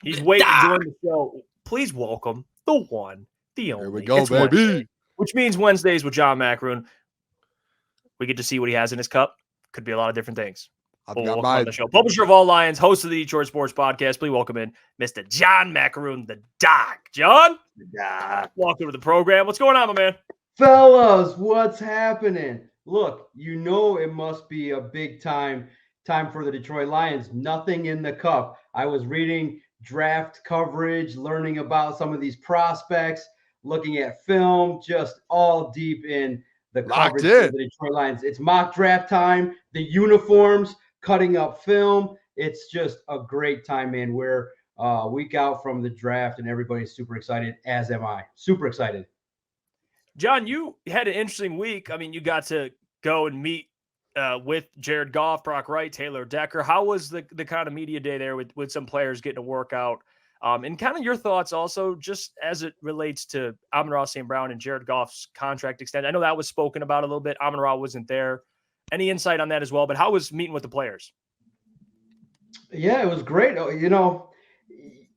He's waiting to join the show. Please welcome the one, the only. Here we go, it's baby. Wednesday, which means Wednesdays with John Maakaron. We get to see what he has in his cup. Could be a lot of different things. I've Well, got welcome my on the show. Publisher of All Lions, host of the Detroit Sports Podcast. Please welcome in Mr. John Maakaron, the Doc. John, welcome to the program. What's going on, my man? Fellas, what's happening? Look, you know it must be a big time for the Detroit Lions. Nothing in the cup. I was reading draft coverage, learning about some of these prospects, looking at film, just all deep in the coverage of the Detroit Lions. It's mock draft time, the uniforms, cutting up film. It's just a great time, man. We're a week out from the draft, and everybody's super excited, as am I. Super excited. John, you had an interesting week. I mean, you got to go and meet with Jared Goff, Brock Wright, Taylor Decker. How was the kind of media day there with some players getting a workout? And kind of your thoughts also just as it relates to AmonRa St. Brown and Jared Goff's contract extension. I know that was spoken about a little bit. AmonRa wasn't there. Any insight on that as well? But how was meeting with the players? Yeah, it was great. You know,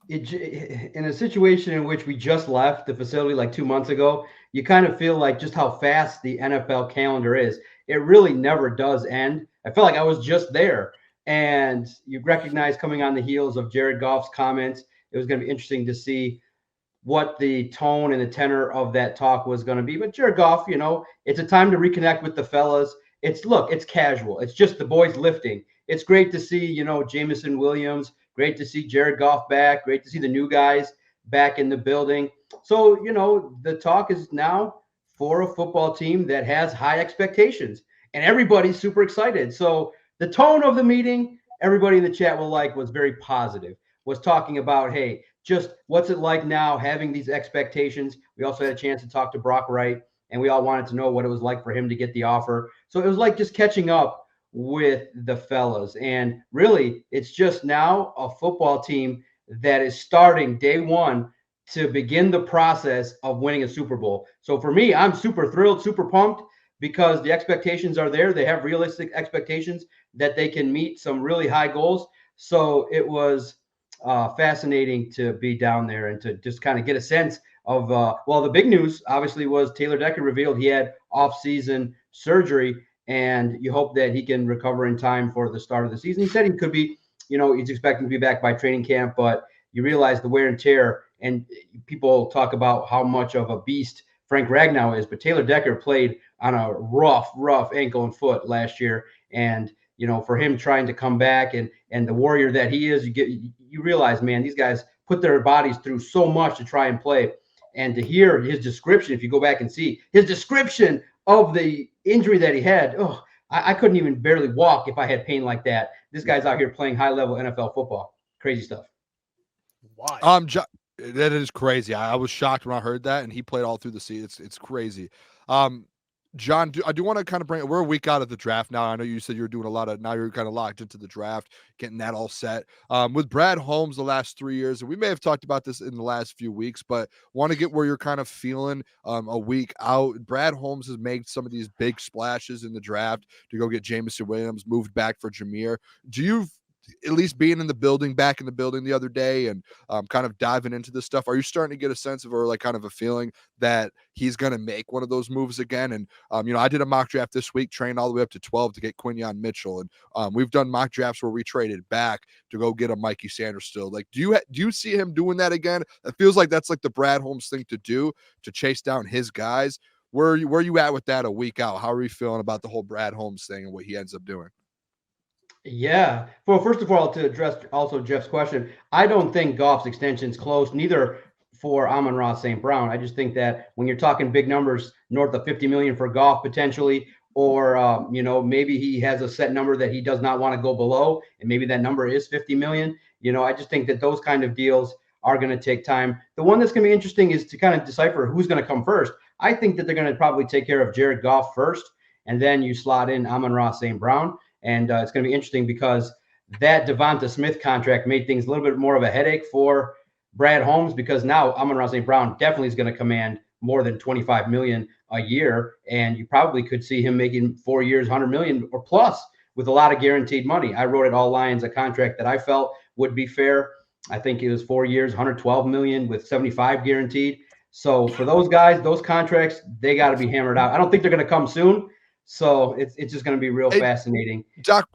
in a situation in which we just left the facility like 2 months ago, you kind of feel like just how fast the NFL calendar is. It really never does end. I felt like I was just there. And you recognize coming on the heels of Jared Goff's comments, it was going to be interesting to see what the tone and the tenor of that talk was going to be. But Jared Goff, you know, it's a time to reconnect with the fellas. It's casual. It's just the boys lifting. It's great to see, you know, Jameson Williams. Great to see Jared Goff back. Great to see the new guys back in the building. So, you know, the talk is now for a football team that has high expectations, and everybody's super excited. So the tone of the meeting, everybody in the chat was very positive, was talking about, hey, just what's it like now having these expectations. We also had a chance to talk to Brock Wright, and we all wanted to know what it was like for him to get the offer. So it was like just catching up with the fellas. And really, it's just now a football team that is starting day one to begin the process of winning a Super Bowl. So for me, I'm super thrilled, super pumped, because the expectations are there. They have realistic expectations that they can meet some really high goals. So it was fascinating to be down there and to just kind of get a sense of, the big news obviously was Taylor Decker revealed he had off-season surgery, and you hope that he can recover in time for the start of the season. He said he could be, you know, he's expecting to be back by training camp, but you realize the wear and tear, and people talk about how much of a beast Frank Ragnow is, but Taylor Decker played on a rough ankle and foot last year. And, you know, for him trying to come back and the warrior that he is, you realize, man, these guys put their bodies through so much to try and play. And to hear his description, if you go back and see his description of the injury that he had, I couldn't even barely walk if I had pain like that. This guy's out here playing high-level NFL football. Crazy stuff. Why? That is crazy. I was shocked when I heard that, and he played all through the season. It's crazy. John, I do want to kind of we're a week out of the draft now. I know you said you're doing now you're kind of locked into the draft, getting that all set. With Brad Holmes the last 3 years, and we may have talked about this in the last few weeks, but want to get where you're kind of feeling a week out. Brad Holmes has made some of these big splashes in the draft to go get Jameson Williams, moved back for Jameer. Do you, at least being back in the building the other day and kind of diving into this stuff, are you starting to get a sense of, or like kind of a feeling that he's going to make one of those moves again? And, I did a mock draft this week, trained all the way up to 12 to get Quinyon Mitchell. And we've done mock drafts where we traded back to go get a Mikey Sanders still. Like, do you see him doing that again? It feels like that's like the Brad Holmes thing to do, to chase down his guys. Where are you at with that a week out? How are you feeling about the whole Brad Holmes thing and what he ends up doing? Yeah. Well, first of all, to address also Jeff's question, I don't think Goff's extension is close, neither for AmonRa St. Brown. I just think that when you're talking big numbers, north of $50 million for Goff potentially, or maybe he has a set number that he does not want to go below, and maybe that number is $50 million. I just think that those kind of deals are going to take time. The one that's going to be interesting is to kind of decipher who's going to come first. I think that they're going to probably take care of Jared Goff first, and then you slot in AmonRa St. Brown. And it's going to be interesting because that Devonta Smith contract made things a little bit more of a headache for Brad Holmes, because now AmonRa St. Brown definitely is going to command more than $25 million a year. And you probably could see him making 4 years, $100 million or plus with a lot of guaranteed money. I wrote at All Lions a contract that I felt would be fair. I think it was 4 years, 112 million with 75 guaranteed. So for those guys, those contracts, they got to be hammered out. I don't think they're going to come soon. So it's just going to be real Hey, fascinating. Doc,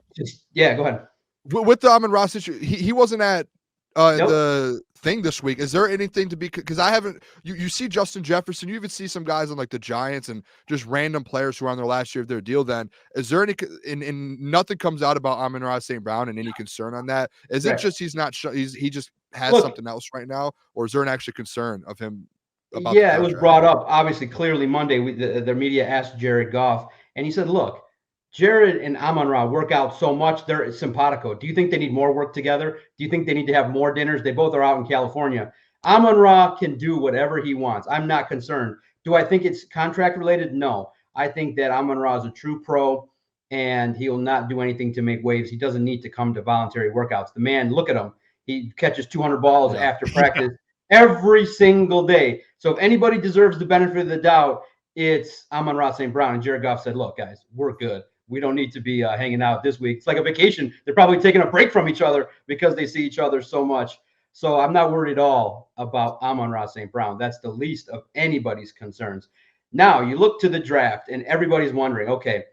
Yeah, go ahead. with the Amon-Ra situation, he wasn't at Nope. the thing this week. Is there anything to be, because I haven't, you see Justin Jefferson, you even see some guys on like the Giants and just random players who are on their last year of their deal. Then is there any, and nothing comes out about Amon-Ra St. Brown and any concern on that? Is it just he's not he just has something else right now, or is there an actual concern of him about Yeah, it was brought up obviously clearly Monday. The media asked Jared Goff, and he said, look, Jared and Amon-Ra work out so much. They're simpatico. Do you think they need more work together? Do you think they need to have more dinners? They both are out in California. Amon-Ra can do whatever he wants. I'm not concerned. Do I think it's contract related? No. I think that Amon-Ra is a true pro, and he will not do anything to make waves. He doesn't need to come to voluntary workouts. The man, look at him. He catches 200 balls after practice every single day. So if anybody deserves the benefit of the doubt, it's Amon-Ra St. Brown. And Jared Goff said, look, guys, we're good. We don't need to be hanging out this week. It's like a vacation. They're probably taking a break from each other because they see each other so much. So I'm not worried at all about Amon-Ra St. Brown. That's the least of anybody's concerns. Now you look to the draft and everybody's wondering, okay,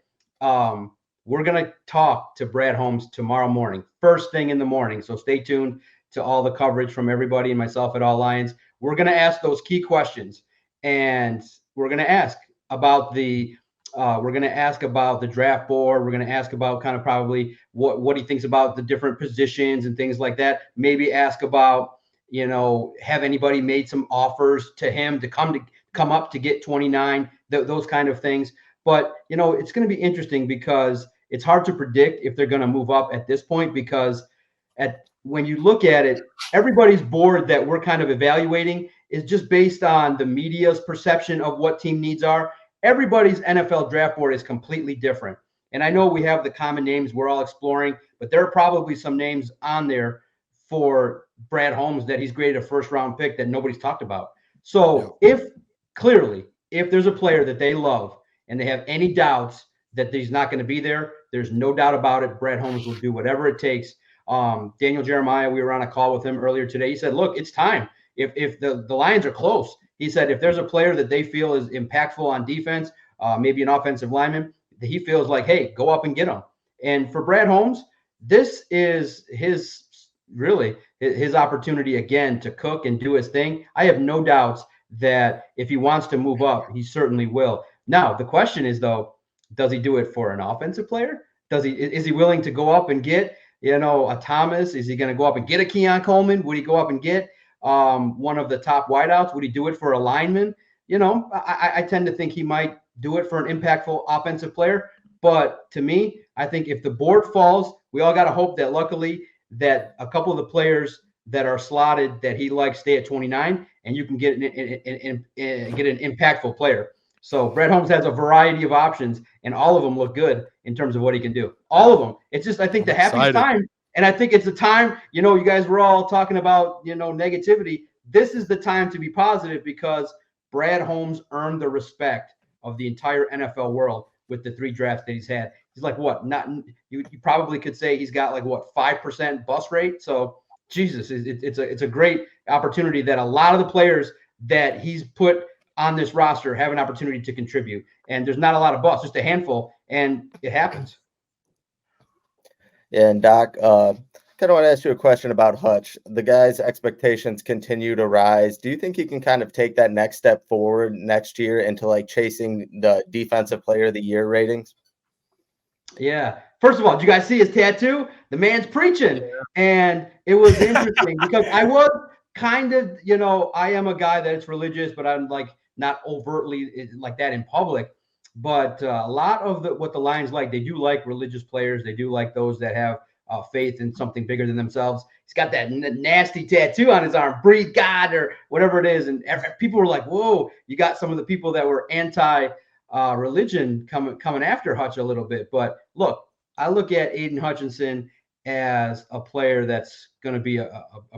we're going to talk to Brad Holmes tomorrow morning, first thing in the morning. So stay tuned to all the coverage from everybody and myself at All Lions. We're going to ask those key questions, and we're going to ask about the draft board. We're going to ask about kind of probably what he thinks about the different positions and things like that. Maybe ask about, have anybody made some offers to him to come up to get 29, those kind of things. But, it's going to be interesting because it's hard to predict if they're going to move up at this point, because when you look at it, everybody's board that we're kind of evaluating is just based on the media's perception of what team needs are. Everybody's NFL draft board is completely different. And I know we have the common names we're all exploring, but there are probably some names on there for Brad Holmes that he's graded a first-round pick that nobody's talked about. So if there's a player that they love and they have any doubts that he's not going to be there, there's no doubt about it. Brad Holmes will do whatever it takes. Daniel Jeremiah, we were on a call with him earlier today. He said, look, it's time. If the Lions are close, he said, if there's a player that they feel is impactful on defense, maybe an offensive lineman, he feels like, hey, go up and get him. And for Brad Holmes, this is his opportunity again to cook and do his thing. I have no doubts that if he wants to move up, he certainly will. Now, the question is, though, does he do it for an offensive player? Is he willing to go up and get, a Thomas? Is he going to go up and get a Keon Coleman? Would he go up and get one of the top wideouts? Would he do it for a lineman? I tend to think he might do it for an impactful offensive player. But to me, I think if the board falls, we all got to hope that luckily that a couple of the players that are slotted that he likes stay at 29, and you can get an impactful player. So Brad Holmes has a variety of options, and all of them look good in terms of what he can do. All of them. It's just, I think, the happiest time. And I think it's the time, you guys were all talking about, negativity. This is the time to be positive because Brad Holmes earned the respect of the entire NFL world with the 3 drafts that he's had. He's like, you probably could say he's got 5% bust rate. So Jesus, it's a great opportunity that a lot of the players that he's put on this roster have an opportunity to contribute. And there's not a lot of busts, just a handful, and it happens. Yeah, and Doc, kind of want to ask you a question about Hutch. The guy's expectations continue to rise. Do you think he can kind of take that next step forward next year into chasing the Defensive Player of the Year ratings? Yeah. First of all, did you guys see his tattoo? The man's preaching. Yeah. And it was interesting because I was kind of, I am a guy that's religious, but I'm not overtly like that in public. But a lot of what the Lions like, they do like religious players. They do like those that have faith in something bigger than themselves. He's got that nasty tattoo on his arm, breathe God or whatever it is. And people were like, whoa, you got some of the people that were anti-religion coming after Hutch a little bit. But look, I look at Aiden Hutchinson as a player that's going to be a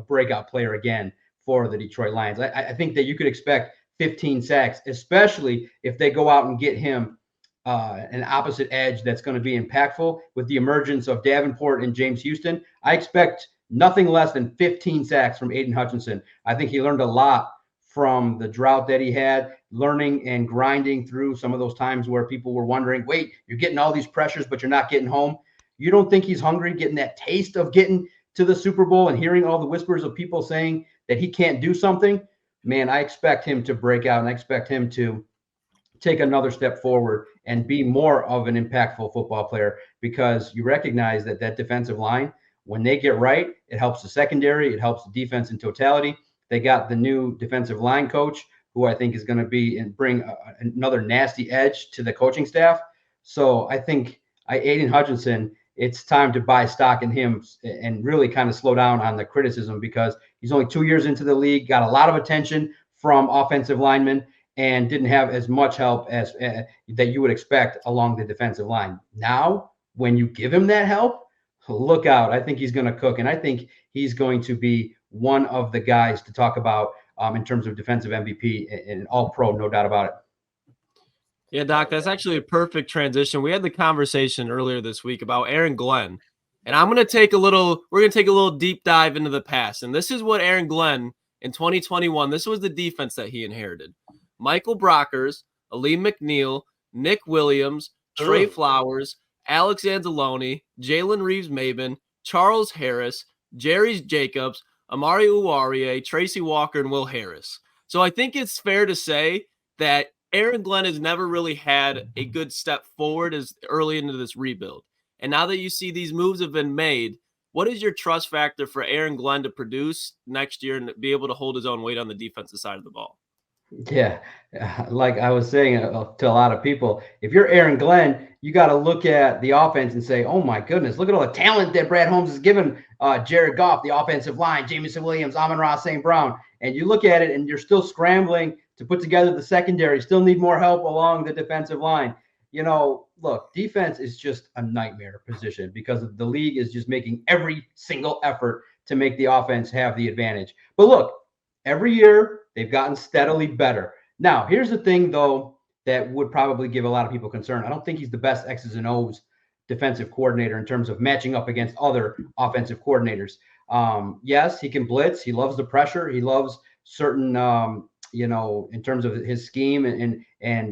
breakout player again for the Detroit Lions. I think that you could expect 15 sacks, especially if they go out and get him an opposite edge that's going to be impactful with the emergence of Davenport and James Houston. I expect nothing less than 15 sacks from Aiden Hutchinson. I think he learned a lot from the drought that he had, learning and grinding through some of those times where people were wondering, wait, you're getting all these pressures, but you're not getting home. You don't think he's hungry, getting that taste of getting to the Super Bowl and hearing all the whispers of people saying that he can't do something? Man, I expect him to break out, and I expect him to take another step forward and be more of an impactful football player, because you recognize that that defensive line, when they get right, it helps the secondary, it helps the defense in totality. They got the new defensive line coach, who I think is going to be and bring another nasty edge to the coaching staff. So I think Aiden Hutchinson, it's time to buy stock in him and really kind of slow down on the criticism, because he's only 2 years into the league, got a lot of attention from offensive linemen, and didn't have as much help as that you would expect along the defensive line. Now, when you give him that help, look out. I think he's going to cook, and I think he's going to be one of the guys to talk about in terms of defensive MVP and all-pro, no doubt about it. Yeah, Doc, that's actually a perfect transition. We had the conversation earlier this week about Aaron Glenn, and we're going to take a little deep dive into the past. And this is what Aaron Glenn in 2021, this was the defense that he inherited. Michael Brockers, Aleem McNeil, Nick Williams, Trey Flowers, Alex Anzalone, Jalen Reeves-Maben, Charles Harris, Jerry Jacobs, Amari Uwarie, Tracy Walker, and Will Harris. So I think it's fair to say that Aaron Glenn has never really had a good step forward as early into this rebuild. And now that you see these moves have been made, what is your trust factor for Aaron Glenn to produce next year and be able to hold his own weight on the defensive side of the ball? Yeah, like I was saying to a lot of people, if you're Aaron Glenn, you got to look at the offense and say, oh my goodness, look at all the talent that Brad Holmes has given Jared Goff, the offensive line, Jamison Williams, AmonRa Brown. And you look at it and you're still scrambling to put together the secondary, still need more help along the defensive line. You know, look, defense is just a nightmare position because the league is just making every single effort to make the offense have the advantage. But look, every year they've gotten steadily better. Now, here's the thing, though, that would probably give a lot of people concern. I don't think he's the best X's and O's defensive coordinator in terms of matching up against other offensive coordinators. Yes, he can blitz. He loves the pressure. He loves certain, in terms of his scheme and in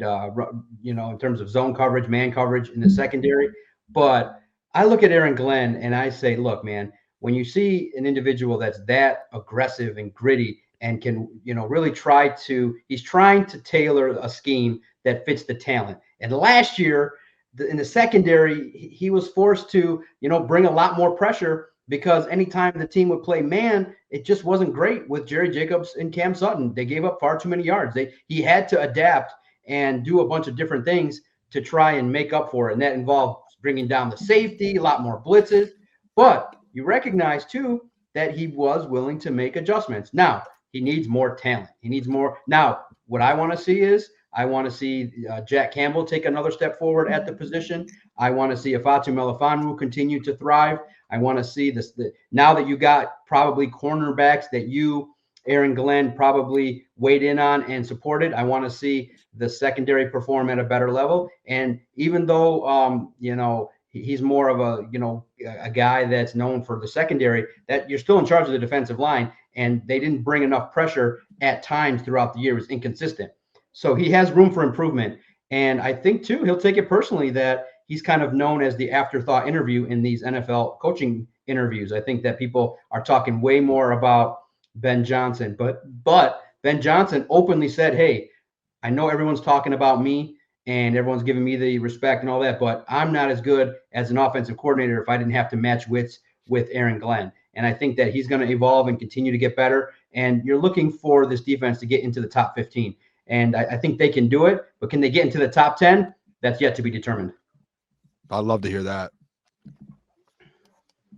terms of zone coverage, man coverage in the secondary. But I look at Aaron Glenn and I say, look, man, when you see an individual that's that aggressive and gritty and can, really he's trying to tailor a scheme that fits the talent. And last year in the secondary, he was forced to, bring a lot more pressure because anytime the team would play man, it just wasn't great with Jerry Jacobs and Cam Sutton. They gave up far too many yards. He had to adapt and do a bunch of different things to try and make up for it. And that involved bringing down the safety, a lot more blitzes. But you recognize, too, that he was willing to make adjustments. Now, he needs more talent. He needs more. Now, what I want to see is Jack Campbell take another step forward at the position. I want to see Ifeatu Melifonwu continue to thrive. I want to see this. Now that you got probably cornerbacks that you, Aaron Glenn, probably weighed in on and supported, I want to see the secondary perform at a better level. And even though, he's more of a guy that's known for the secondary, that you're still in charge of the defensive line, and they didn't bring enough pressure at times throughout the year. It was inconsistent. So he has room for improvement. And I think, too, he'll take it personally that he's kind of known as the afterthought interview in these NFL coaching interviews. I think that people are talking way more about Ben Johnson. But Ben Johnson openly said, hey, I know everyone's talking about me and everyone's giving me the respect and all that, but I'm not as good as an offensive coordinator if I didn't have to match wits with Aaron Glenn. And I think that he's going to evolve and continue to get better. And you're looking for this defense to get into the top 15. And I think they can do it, but can they get into the top 10? That's yet to be determined. I'd love to hear that.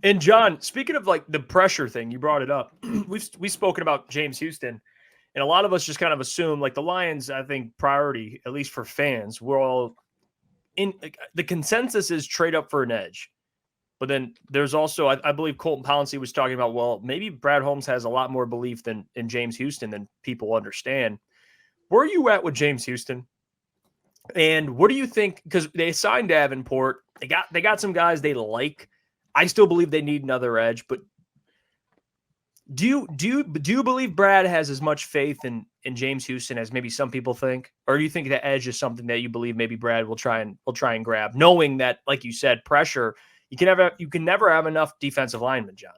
And John, speaking of like the pressure thing, you brought it up. We've spoken about James Houston, and a lot of us just kind of assume like the Lions, I think priority, at least for fans, we're all in the consensus is trade up for an edge. But then there's also, I believe Colton Pouncey was talking about, well, maybe Brad Holmes has a lot more belief in James Houston than people understand. Where are you at with James Houston? And what do you think? Because they signed Davenport. They got some guys they like. I still believe they need another edge, but Do you believe Brad has as much faith in James Houston as maybe some people think, or do you think the edge is something that you believe maybe Brad will try and grab, knowing that, like you said, pressure you can never have enough defensive linemen, John.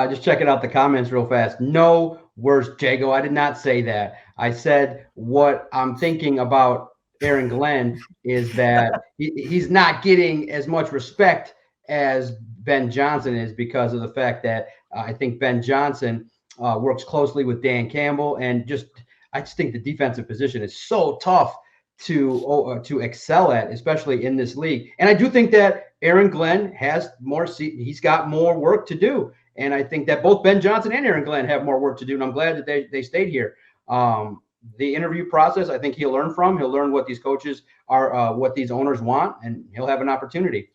Just checking out the comments real fast. No worse, Jago. I did not say that. I said what I'm thinking about Aaron Glenn is that he's not getting as much respect as Ben Johnson is because of the fact that I think Ben Johnson works closely with Dan Campbell, and I just think the defensive position is so tough to excel at, especially in this league. And I do think that Aaron Glenn has he's got more work to do. And I think that both Ben Johnson and Aaron Glenn have more work to do. And I'm glad that they stayed here. The interview process, I think he'll learn what these coaches are, what these owners want, and he'll have an opportunity.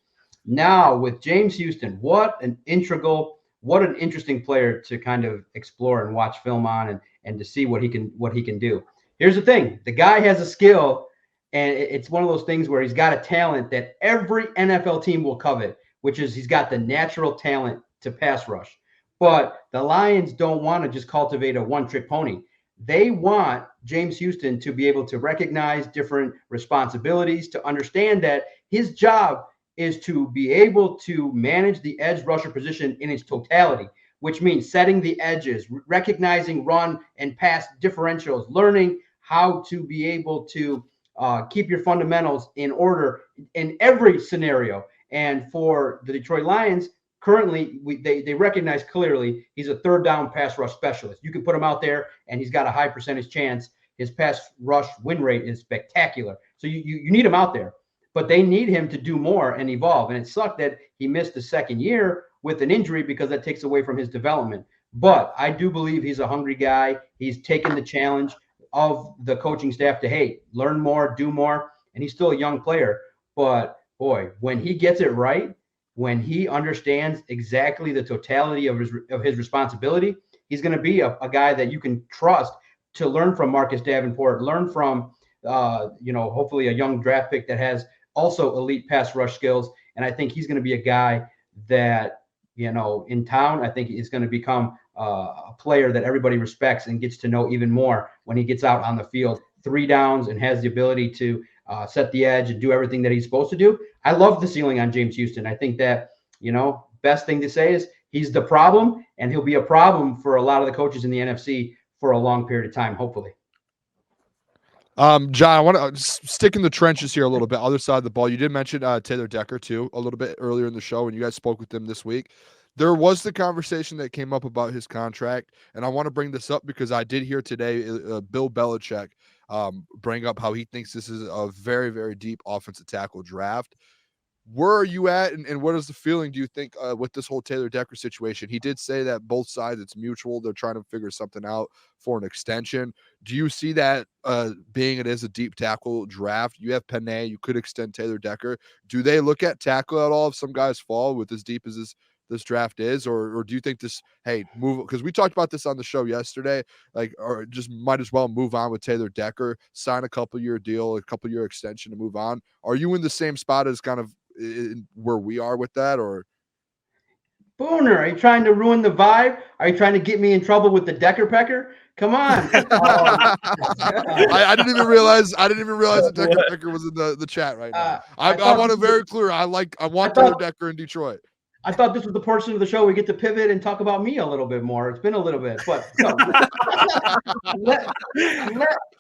Now with James Houston, what an interesting player to kind of explore and watch film on and to see what he can do. Here's the thing. The guy has a skill, and it's one of those things where he's got a talent that every NFL team will covet, which is he's got the natural talent to pass rush. But the Lions don't want to just cultivate a one-trick pony. They want James Houston to be able to recognize different responsibilities, to understand that his job is to be able to manage the edge rusher position in its totality, which means setting the edges, recognizing run and pass differentials, learning how to be able to keep your fundamentals in order in every scenario. And for the Detroit Lions, currently, they recognize clearly he's a third down pass rush specialist. You can put him out there, and he's got a high percentage chance. His pass rush win rate is spectacular. So you need him out there. But they need him to do more and evolve. And it sucked that he missed the second year with an injury because that takes away from his development. But I do believe he's a hungry guy. He's taken the challenge of the coaching staff to, hey, learn more, do more. And he's still a young player. But, boy, when he gets it right, when he understands exactly the totality of his responsibility, he's going to be a guy that you can trust to learn from Marcus Davenport, learn from, hopefully a young draft pick that has also elite pass rush skills. And I think he's going to be a guy that, in town, I think is going to become a player that everybody respects and gets to know even more when he gets out on the field, 3 downs, and has the ability to set the edge and do everything that he's supposed to do. I love the ceiling on James Houston. I think that, best thing to say is he's the problem, and he'll be a problem for a lot of the coaches in the NFC for a long period of time, hopefully. John, I want to stick in the trenches here a little bit, other side of the ball. You did mention Taylor Decker, too, a little bit earlier in the show when you guys spoke with him this week. There was the conversation that came up about his contract, and I want to bring this up because I did hear today Bill Belichick bring up how he thinks this is a very, very deep offensive tackle draft. Where are you at, and what is the feeling, do you think, with this whole Taylor Decker situation? He did say that both sides, it's mutual. They're trying to figure something out for an extension. Do you see that being it is a deep tackle draft? You have Penei. You could extend Taylor Decker. Do they look at tackle at all if some guys fall with as deep as this draft is, or do you think this, hey, move, because we talked about this on the show yesterday, or just might as well move on with Taylor Decker, sign a couple-year deal, a couple-year extension to move on? Are you in the same spot as kind of where we are with that, or? Booner, are you trying to ruin the vibe? Are you trying to get me in trouble with the Decker Pecker? Come on. I didn't even realize that Decker Pecker was in the chat right now. I want to very clear. I want Taylor Decker in Detroit. I thought this was the portion of the show we get to pivot and talk about me a little bit more. It's been a little bit, but no,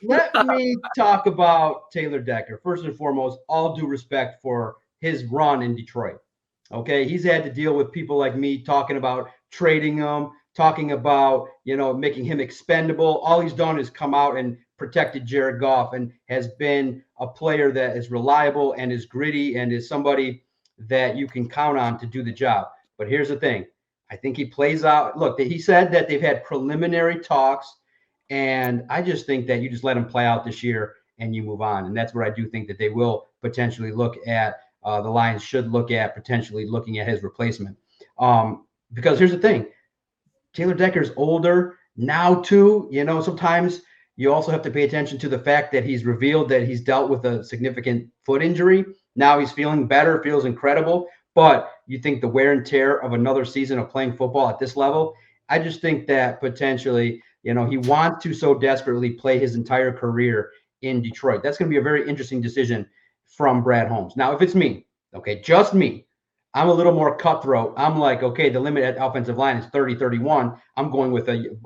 let me talk about Taylor Decker. First and foremost, all due respect for his run in Detroit. Okay, he's had to deal with people like me talking about trading him, talking about, making him expendable. All he's done is come out and protected Jared Goff and has been a player that is reliable and is gritty and is somebody that you can count on to do the job. But here's the thing. I think he plays out. Look, he said that they've had preliminary talks, and I just think that you just let him play out this year and you move on. And that's where I do think that they will potentially look at, the Lions should look at potentially looking at his replacement. Because here's the thing. Taylor Decker's older now too. Sometimes you also have to pay attention to the fact that he's revealed that he's dealt with a significant foot injury. Now he's feeling better, feels incredible. But you think the wear and tear of another season of playing football at this level, I just think that potentially, he wants to so desperately play his entire career in Detroit. That's going to be a very interesting decision from Brad Holmes. Now, if it's me, okay, just me, I'm a little more cutthroat. I'm like, okay, the limit at offensive line is 30, 31. I'm going with a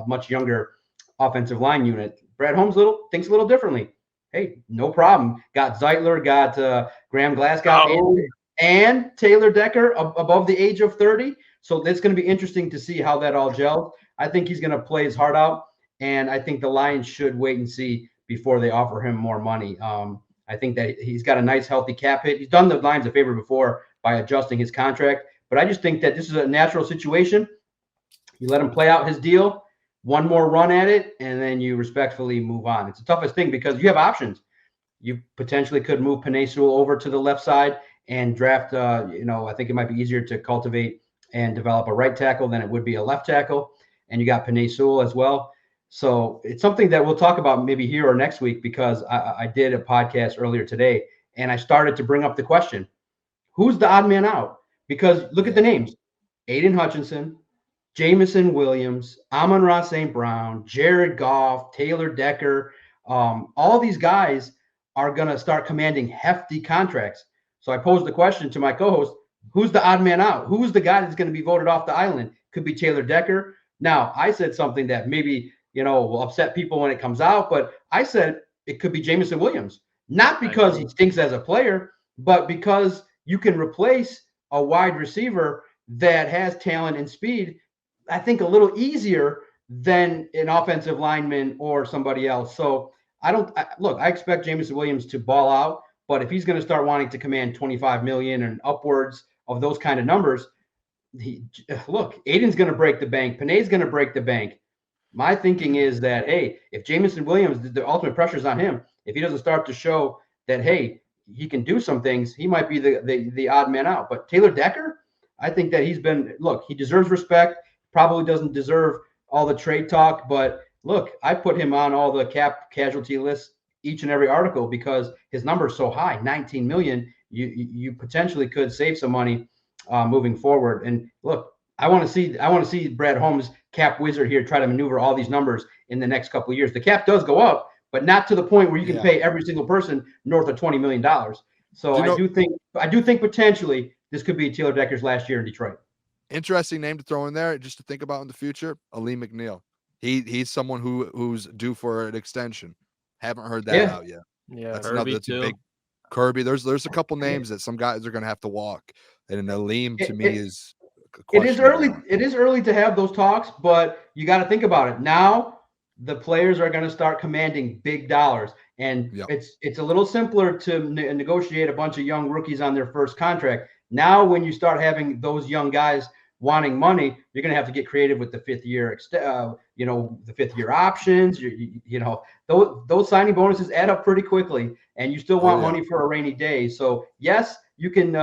much younger offensive line unit. Brad Holmes thinks a little differently. Hey, no problem. Got Zeitler, got Graham Glasgow, and Taylor Decker above the age of 30. So it's going to be interesting to see how that all gels. I think he's going to play his heart out, and I think the Lions should wait and see before they offer him more money. I think that he's got a nice, healthy cap hit. He's done the Lions a favor before by adjusting his contract, but I just think that this is a natural situation. You let him play out his deal, one more run at it, and then you respectfully move on. It's the toughest thing because you have options. You potentially could move Penei Sewell over to the left side and draft, I think it might be easier to cultivate and develop a right tackle than it would be a left tackle. And you got Penei Sewell as well. So it's something that we'll talk about maybe here or next week, because I did a podcast earlier today and I started to bring up the question, who's the odd man out? Because look at the names: Aiden Hutchinson, Jameson Williams, AmonRa Brown, Jared Goff, Taylor Decker. All these guys are going to start commanding hefty contracts. So I posed the question to my co-host, who's the odd man out? Who's the guy that's going to be voted off the island? Could be Taylor Decker. Now, I said something that maybe, will upset people when it comes out, but I said it could be Jameson Williams. Not because he stinks as a player, but because you can replace a wide receiver that has talent and speed, I think, a little easier than an offensive lineman or somebody else. So I expect Jameson Williams to ball out, but if he's going to start wanting to command 25 million and upwards of those kind of numbers, Aiden's going to break the bank. Penei's going to break the bank. My thinking is that, hey, if Jameson Williams, the ultimate pressure is on him. If he doesn't start to show that, hey, he can do some things, he might be the odd man out. But Taylor Decker, I think that he deserves respect. Probably doesn't deserve all the trade talk, but look, I put him on all the cap casualty lists, each and every article, because his number is so high, 19 million. You potentially could save some money moving forward. And look, I want to see Brad Holmes, cap wizard here, try to maneuver all these numbers in the next couple of years. The cap does go up, but not to the point where you can pay every single person north of $20 million. So I do think potentially this could be Taylor Decker's last year in Detroit. Interesting name to throw in there just to think about in the future. Ali McNeil. He's someone who's due for an extension. Haven't heard that out yet. Yeah, that's Kirby a too. big Kirby. There's a couple names that some guys are going to have to walk, and Aleem to me is. It is early. It is early to have those talks, but you got to think about it. Now the players are going to start commanding big dollars, and it's a little simpler to negotiate a bunch of young rookies on their first contract. Now, when you start having those young guys wanting money, you're going to have to get creative with the fifth year, the fifth year options. Those signing bonuses add up pretty quickly, and you still want money for a rainy day. So yes, you can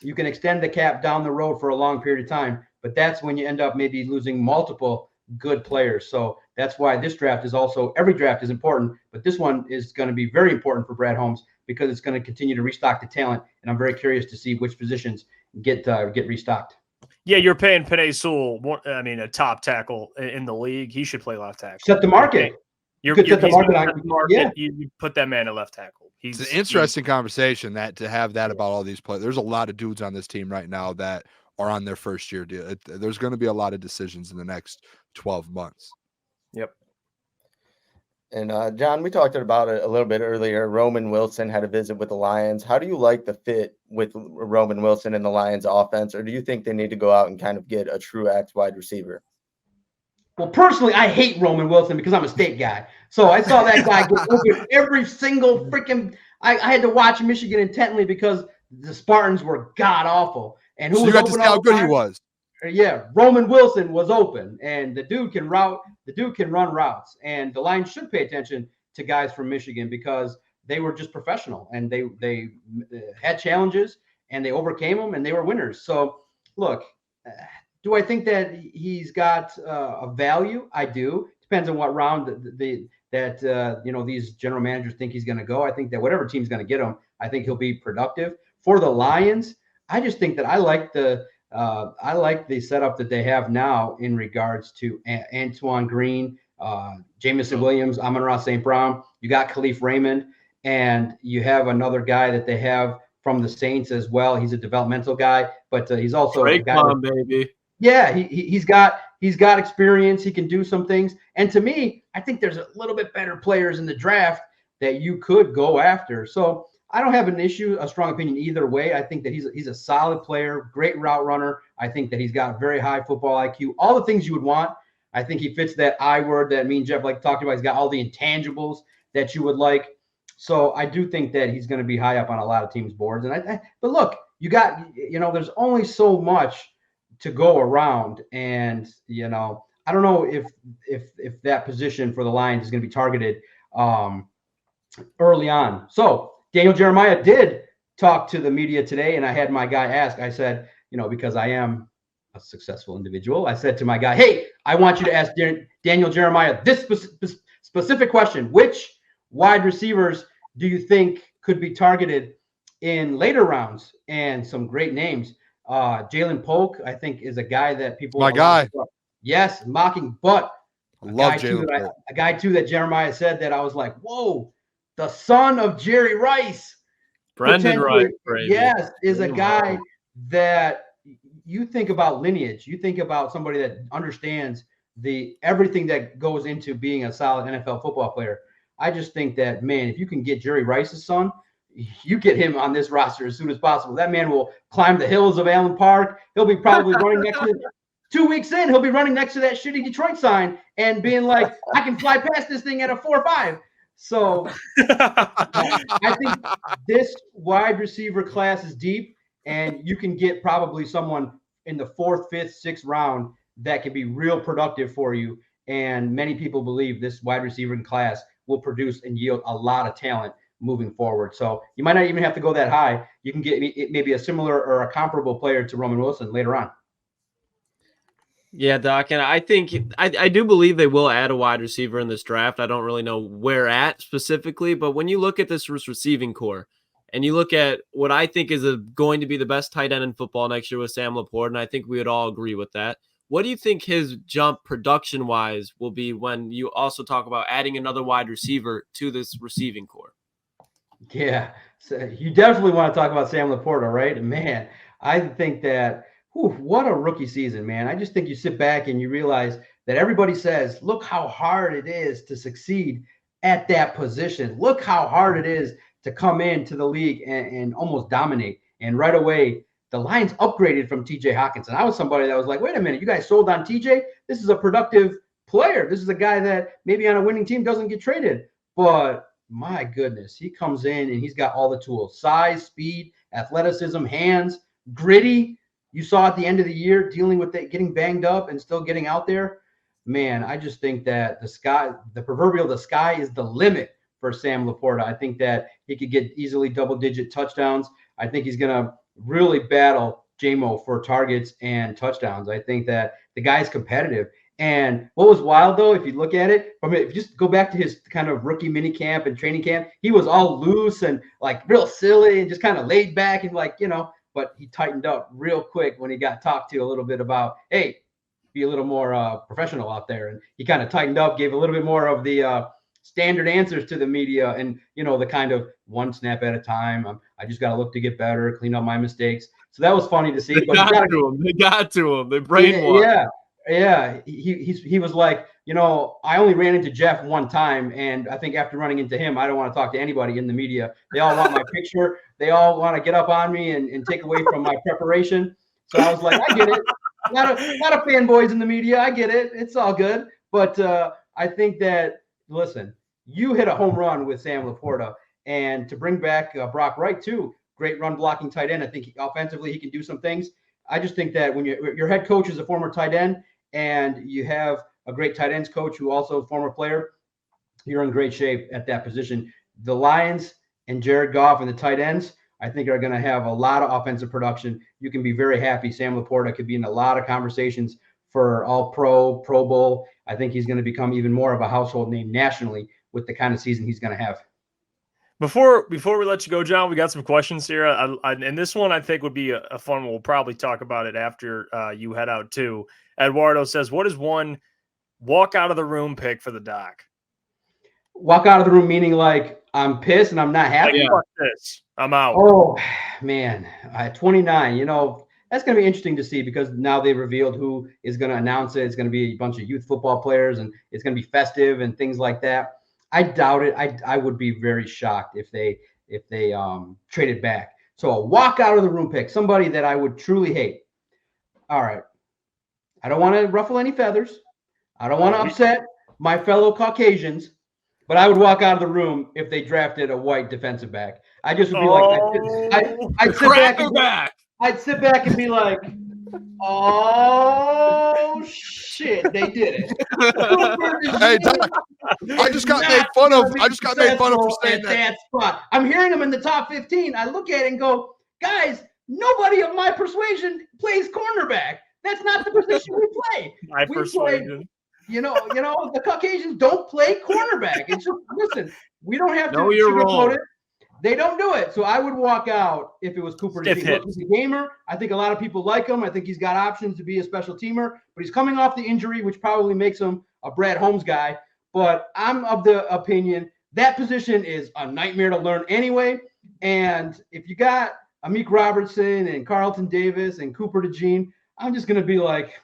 extend the cap down the road for a long period of time, but that's when you end up maybe losing multiple good players. So that's why this draft is also, every draft is important, but this one is going to be very important for Brad Holmes because it's going to continue to restock the talent. And I'm very curious to see which positions get restocked. Yeah, you're paying Penei Sewell, a top tackle in the league. He should play left tackle. Set the market. You put that man at left tackle. It's an interesting conversation to have about all these players. There's a lot of dudes on this team right now that are on their first year deal. There's going to be a lot of decisions in the next 12 months. Yep. And John, we talked about it a little bit earlier. Roman Wilson had a visit with the Lions. How do you like the fit with Roman Wilson in the Lions offense? Or do you think they need to go out and kind of get a true X wide receiver? Well, personally, I hate Roman Wilson because I'm a state guy. So I saw that guy get open every single freaking – I had to watch Michigan intently because the Spartans were god-awful. And who so was you got to see how good he was. Yeah, Roman Wilson was open, and the dude can run routes. And the Lions should pay attention to guys from Michigan because they were just professional, and they had challenges, and they overcame them, and they were winners. So, look – do I think that he's got a value? I do. Depends on what round these general managers think he's going to go. I think that whatever team's going to get him, I think he'll be productive. For the Lions, I just think that I like the I like the setup that they have now in regards to Antoine Green, Jamison Williams, AmonRa St. Brown. You got Khalif Raymond, and you have another guy that they have from the Saints as well. He's a developmental guy, but he's also a guy baby. Yeah, he's got experience. He can do some things. And to me, I think there's a little bit better players in the draft that you could go after. So I don't have a strong opinion either way. I think that he's a solid player, great route runner. I think that he's got very high football IQ, all the things you would want. I think he fits that I word that me and Jeff like talked about. He's got all the intangibles that you would like. So I do think that he's going to be high up on a lot of teams' boards. But look, there's only so much to go around, and I don't know if that position for the Lions is going to be targeted early on. So Daniel Jeremiah did talk to the media today, and I had my guy ask. I said, because I am a successful individual, I said to my guy, hey, I want you to ask Daniel Jeremiah this specific question: which wide receivers do you think could be targeted in later rounds? And some great names. Jalen Polk, I think, is a guy that people. My guy. Yes, mocking, but I love Jalen Polk. A guy too that Jeremiah said that I was like, whoa, the son of Jerry Rice. Brendan Rice, yes, is a guy that you think about lineage. You think about somebody that understands everything that goes into being a solid NFL football player. I just think that, man, if you can get Jerry Rice's son, you get him on this roster as soon as possible. That man will climb the hills of Allen Park. He'll be probably running next to 2 weeks in. He'll be running next to that shitty Detroit sign and being like, I can fly past this thing at a 4.5. So I think this wide receiver class is deep, and you can get probably someone in the 4th, 5th, 6th round that can be real productive for you. And many people believe this wide receiver class will produce and yield a lot of talent moving forward. So you might not even have to go that high. You can get maybe a similar or a comparable player to Roman Wilson later on. Yeah, Doc, and I think I do believe they will add a wide receiver in this draft. I don't really know where at specifically, but when you look at this receiving core and you look at what I think is going to be the best tight end in football next year with Sam LaPorta, and I think we would all agree with that. What do you think his jump production-wise will be when you also talk about adding another wide receiver to this receiving core? Yeah, so you definitely want to talk about Sam LaPorta, right? Man, I think that, what a rookie season, man. I just think you sit back and you realize that everybody says, look how hard it is to succeed at that position. Look how hard it is to come into the league and almost dominate. And right away, the Lions upgraded from TJ Hawkinson. I was somebody that was like, wait a minute, you guys sold on TJ? This is a productive player. This is a guy that maybe on a winning team doesn't get traded. But my goodness, he comes in and he's got all the tools: size, speed, athleticism, hands, gritty. You saw at the end of the year dealing with it, getting banged up and still getting out there. Man, I just think that the sky is the limit for Sam LaPorta. I think that he could get easily double-digit touchdowns. I think he's going to really battle J-Mo for targets and touchdowns. I think that the guy's competitive. And what was wild, though, if you look at it, if you just go back to his kind of rookie mini camp and training camp, he was all loose and like real silly and just kind of laid back and but he tightened up real quick when he got talked to a little bit about, hey, be a little more professional out there. And he kind of tightened up, gave a little bit more of the standard answers to the media and, the kind of one snap at a time. I just got to look to get better, clean up my mistakes. So that was funny to see. They got to him. They brainwashed. Yeah. He was like, I only ran into Jeff one time. And I think after running into him, I don't want to talk to anybody in the media. They all want my picture. They all want to get up on me and take away from my preparation. So I was like, I get it. A lot of fanboys in the media. I get it. It's all good. But I think that, listen, you hit a home run with Sam LaPorta. And to bring back Brock Wright, too, great run blocking tight end. I think offensively he can do some things. I just think that when your head coach is a former tight end and you have a great tight ends coach who also a former player, you're in great shape at that position. The Lions and Jared Goff and the tight ends, I think, are going to have a lot of offensive production. You can be very happy. Sam LaPorta could be in a lot of conversations for All-Pro, Pro Bowl. I think he's going to become even more of a household name nationally with the kind of season he's going to have. Before we let you go, John, we got some questions here, and this one I think would be a fun one. We'll probably talk about it after you head out too. Eduardo says, "What is one walk out of the room pick for the doc?" Walk out of the room meaning like I'm pissed and I'm not happy. Like, fuck this, I'm out. Oh man, at 29, that's going to be interesting to see because now they revealed who is going to announce it. It's going to be a bunch of youth football players, and it's going to be festive and things like that. I doubt it. I would be very shocked if they traded back. So a walk out of the room pick, somebody that I would truly hate. All right. I don't want to ruffle any feathers. I don't want to upset my fellow Caucasians, but I would walk out of the room if they drafted a white defensive back. I just would be I'd sit back and be like, oh shit, they did it. Hey, Doc, I just got made fun of. For saying that spot. I'm hearing them in the top 15. I look at it and go, guys, nobody of my persuasion plays cornerback. That's not the position we play. Persuasion. The Caucasians don't play cornerback. It's just, listen, we don't have to sugarcoat it. They don't do it. So I would walk out if it was Cooper DeJean. He's a gamer. I think a lot of people like him. I think he's got options to be a special teamer, but he's coming off the injury, which probably makes him a Brad Holmes guy. But I'm of the opinion that position is a nightmare to learn anyway. And if you got Amik Robertson and Carlton Davis and Cooper DeJean, I'm just going to be like,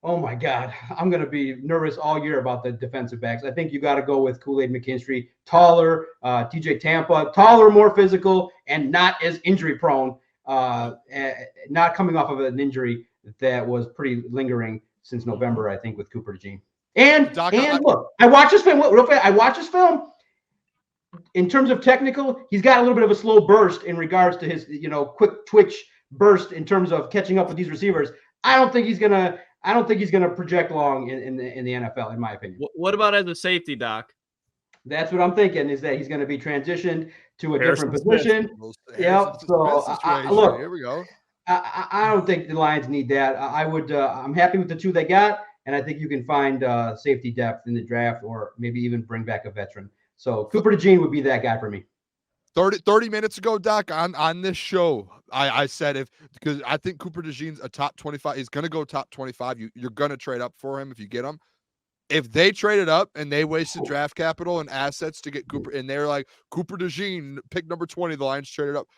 oh my God, I'm going to be nervous all year about the defensive backs. I think you got to go with Kool-Aid McKinstry, taller, TJ Tampa, taller, more physical, and not as injury prone, not coming off of an injury that was pretty lingering since November, I think, with Cooper DeJean. And look, I watched this film. Real fast, I watched this film. In terms of technical, he's got a little bit of a slow burst in regards to his, quick twitch burst in terms of catching up with these receivers. I don't think he's gonna project long in the NFL, in my opinion. What about as a safety, Doc? That's what I'm thinking, is that he's going to be transitioned to a different position. Yeah. So look, here we go. I don't think the Lions need that. I'm happy with the two they got, and I think you can find safety depth in the draft, or maybe even bring back a veteran. So Cooper DeJean would be that guy for me. 30 minutes ago, Doc, on this show, I said because I think Cooper DeJean's a top 25. He's going to go top 25. You're going to trade up for him if you get him. If they traded up and they wasted draft capital and assets to get Cooper, and they're like, Cooper DeJean, pick number 20, the Lions traded up.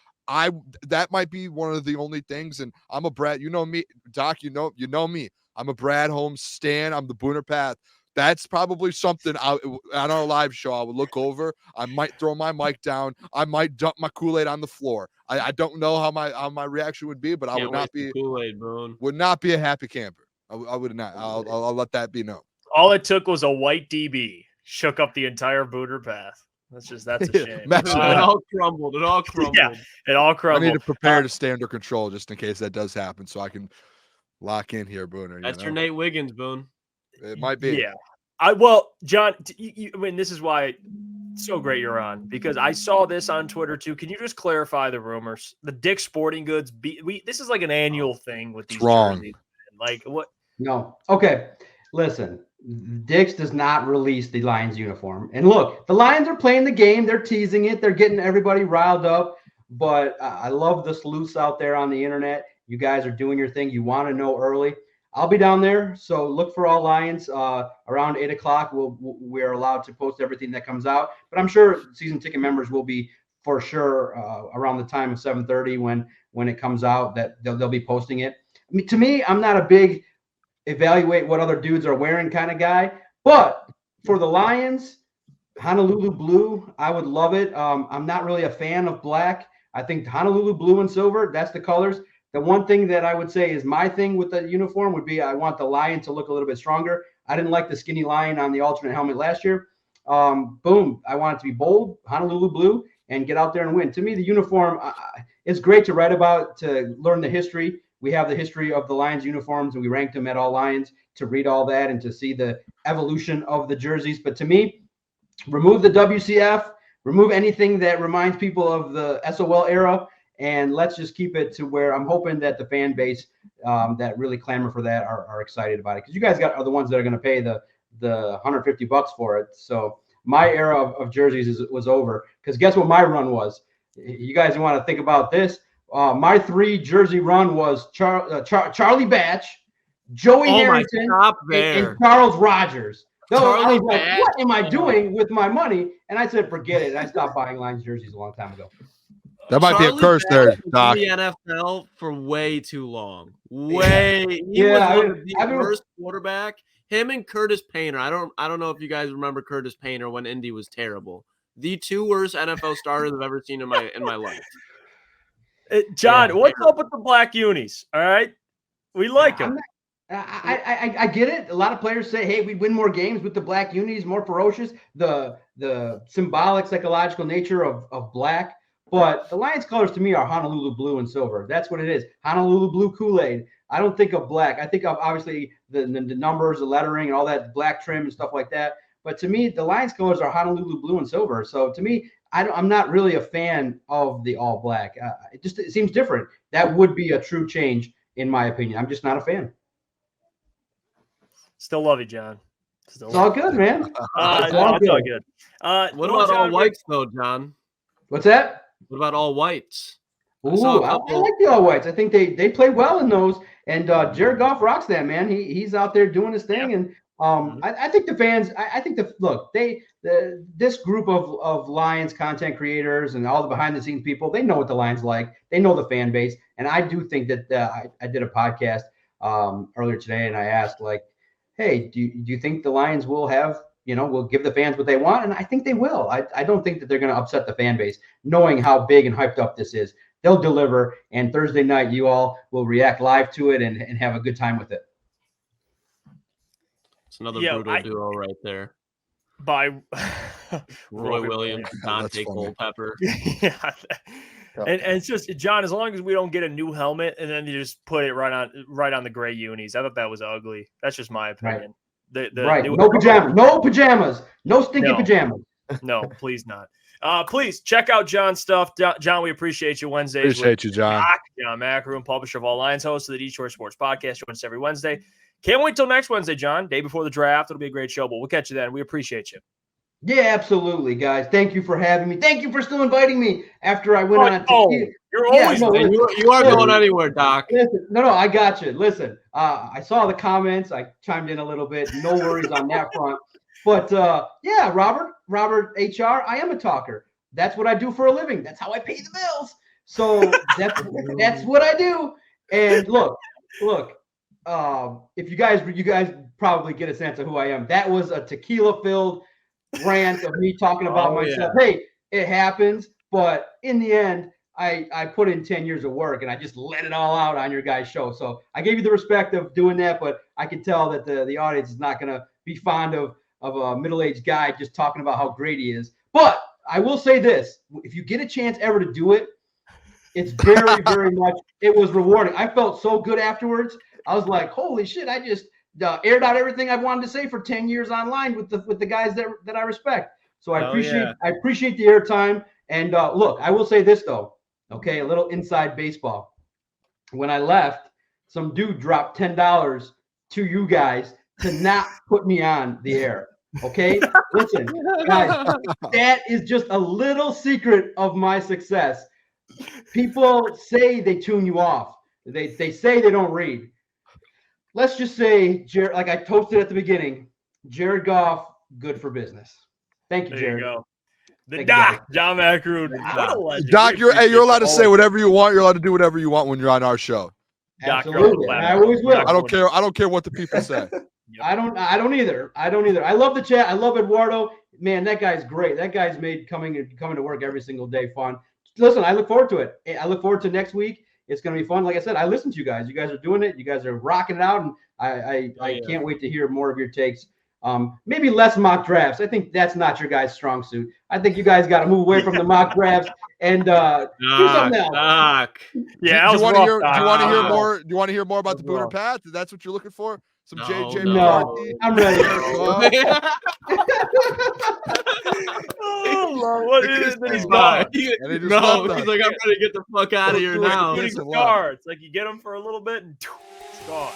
That might be one of the only things. And I'm a Brad, me, Doc, you know me. I'm a Brad Holmes stan. I'm the Booner path. That's probably something on our live show I would look over. I might throw my mic down. I might dump my Kool-Aid on the floor. I don't know how my reaction would be, but I would not be Kool-Aid, Boone. Would not be a happy camper. I would not. I'll let that be known. All it took was a white DB, shook up the entire Booner path. That's a shame. It all crumbled. Yeah, it all crumbled. I need to prepare to stay under control just in case that does happen, so I can lock in here, Booner. That's your Nate Wiggins, Boone. It might be. Yeah. John, this is why it's so great you're on, because I saw this on Twitter too. Can you just clarify the rumors? The Dick's Sporting Goods, this is like an annual thing with these jerseys. Like what? No. Okay. Listen, Dick's does not release the Lions uniform. And look, the Lions are playing the game. They're teasing it. They're getting everybody riled up. But I love the sleuths out there on the internet. You guys are doing your thing. You want to know early. I'll be down there, so look for all Lions around 8 o'clock. We're allowed to post everything that comes out, but I'm sure season ticket members will be for sure around the time of 7:30 when it comes out, that they'll be posting it. I mean, to me, I'm not a big evaluate what other dudes are wearing kind of guy, but for the Lions, Honolulu blue, I would love it. I'm not really a fan of black. I think Honolulu blue and silver, that's the colors. The one thing that I would say is my thing with the uniform would be I want the lion to look a little bit stronger. I didn't like the skinny lion on the alternate helmet last year. Boom. I want it to be bold, Honolulu blue, and get out there and win. To me, the uniform, it's great to write about, to learn the history. We have the history of the Lions uniforms, and we ranked them at all Lions, to read all that and to see the evolution of the jerseys. But to me, remove the WCF, remove anything that reminds people of the SOL era, and let's just keep it to where I'm hoping that the fan base that really clamor for that are excited about it. Because you guys are the ones that are going to pay the $150 for it. So my era of jerseys was over. Because guess what my run was? You guys want to think about this? My 3 jersey run was Charlie Batch, Joey Harrington, and Charles Rogers. So I was like, what am I doing with my money? And I said, forget it. And I stopped buying Lions jerseys a long time ago. That might be a curse there, Doc. The NFL for way too long. He was one of the worst quarterback. Him and Curtis Painter. I don't know if you guys remember Curtis Painter when Indy was terrible. The 2 worst NFL starters I've ever seen in my life. John, what's up with the black unis? All right, we like them. I get it. A lot of players say, "Hey, we win more games with the black unis, more ferocious." The symbolic, psychological nature of black. But the Lions colors to me are Honolulu blue and silver. That's what it is. Honolulu blue Kool-Aid. I don't think of black. I think of obviously the numbers, the lettering, and all that black trim and stuff like that. But to me, the Lions colors are Honolulu blue and silver. So to me, I'm not really a fan of the all black. It seems different. That would be a true change, in my opinion. I'm just not a fan. Still love you, John. It's all good, man. It's all good. What about all whites, though, John? What's that? What about all whites? Ooh, I like the all whites. I think they play well in those. And Jared Goff rocks that, man. He's out there doing his thing. And I think the fans, this group of Lions content creators and all the behind the scenes people, they know what the Lions like. They know the fan base. And I do think that I did a podcast earlier today, and I asked, like, hey, do you think the Lions will will give the fans what they want? And I think they will. I don't think that they're going to upset the fan base, knowing how big and hyped up this is. They'll deliver, and Thursday night you all will react live to it and have a good time with it. It's another brutal duo right there. By Roy Williams, Dante Culpepper. Yeah. And it's just, John, as long as we don't get a new helmet and then you just put it right on the gray unis. I thought that was ugly. That's just my opinion. Right. No pajamas. No stinky pajamas. No, please not. Please check out John's stuff. John, we appreciate you Wednesdays. Appreciate you, John. John Maakaron, publisher of All Lions, host of the Detroit Sports Podcast. Join us every Wednesday. Can't wait till next Wednesday, John. Day before the draft. It'll be a great show, but we'll catch you then. We appreciate you. Yeah, absolutely, guys. Thank you for having me. Thank you for still inviting me after I went on. You're always you are going anywhere, Doc. Listen, no, I got you. Listen, I saw the comments. I chimed in a little bit. No worries on that front. But yeah, Robert HR, I am a talker. That's what I do for a living. That's how I pay the bills. So that's what I do. And look. If you guys probably get a sense of who I am. That was a tequila-filled rant of me talking about myself. Yeah. Hey, it happens, but in the end, I put in 10 years of work and I just let it all out on your guys' show. So I gave you the respect of doing that, but I can tell that the audience is not going to be fond of a middle-aged guy just talking about how great he is. But I will say this: if you get a chance ever to do it, it's very, very much. It was rewarding. I felt so good afterwards. I was like, holy shit! I just aired out everything I wanted to say for 10 years online with the guys that I respect. So I appreciate the airtime. And look, I will say this though. Okay, a little inside baseball. When I left, some dude dropped $10 to you guys to not put me on the air. Okay, listen, guys, that is just a little secret of my success. People say they tune you off. They say they don't read. Let's just say, Jared, like I toasted at the beginning, Jared Goff, good for business. Thank you, Jared. There you go. The Doc, John Maakaron. Doc, you're allowed to say whatever you want. You're allowed to do whatever you want when you're on our show. Absolutely. I always will. I don't care what the people say. I don't either. I love the chat. I love Eduardo. Man, that guy's great. That guy's made coming to work every single day fun. Listen, I look forward to it. I look forward to next week. It's going to be fun. Like I said, I listen to you guys. You guys are doing it. You guys are rocking it out. And I can't wait to hear more of your takes. Maybe less mock drafts. I think that's not your guys' strong suit. I think you guys got to move away from the mock drafts and do something else. Doc. Yeah, do you want to hear more? Do you want to hear more about the Booner path? That's what you're looking for? Some JJ McCarthy? I'm ready. Oh, Lord, what is it? He's gone. He's like, I'm ready to get the fuck out of here now. It's like you get him for a little bit and it's gone.